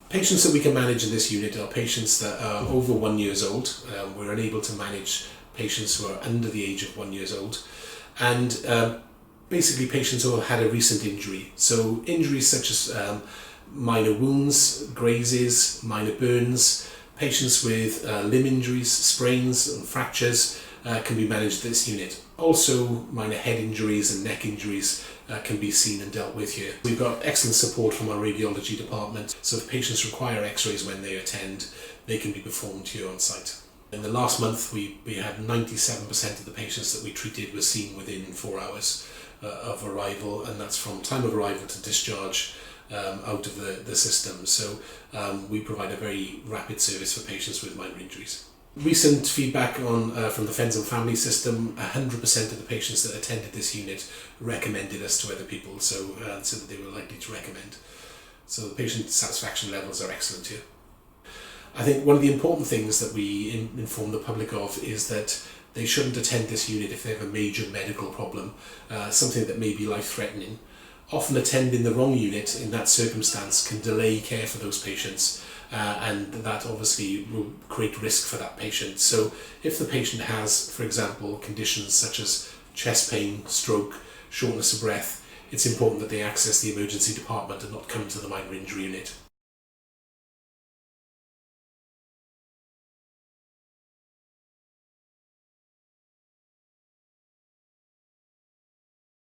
Patients that we can manage in this unit are patients that are over 1 year old. We're unable to manage patients who are under the age of 1 year old, and basically patients who have had a recent injury. So injuries such as minor wounds, grazes, minor burns, patients with limb injuries, sprains and fractures can be managed at this unit. Also, minor head injuries and neck injuries can be seen and dealt with here. We've got excellent support from our radiology department, so if patients require x-rays when they attend, they can be performed here on site. In the last month, we had 97% of the patients that we treated were seen within 4 hours of arrival, and that's from time of arrival to discharge out of the system. So we provide a very rapid service for patients with minor injuries. Recent feedback from the Friends and Family system, 100% of the patients that attended this unit recommended us to other people, so that they were likely to recommend. So the patient satisfaction levels are excellent here. I think one of the important things that we inform the public of is that they shouldn't attend this unit if they have a major medical problem, something that may be life-threatening. Often attending the wrong unit in that circumstance can delay care for those patients, and that obviously will create risk for that patient. So if the patient has, for example, conditions such as chest pain, stroke, shortness of breath, it's important that they access the emergency department and not come to the minor injury unit.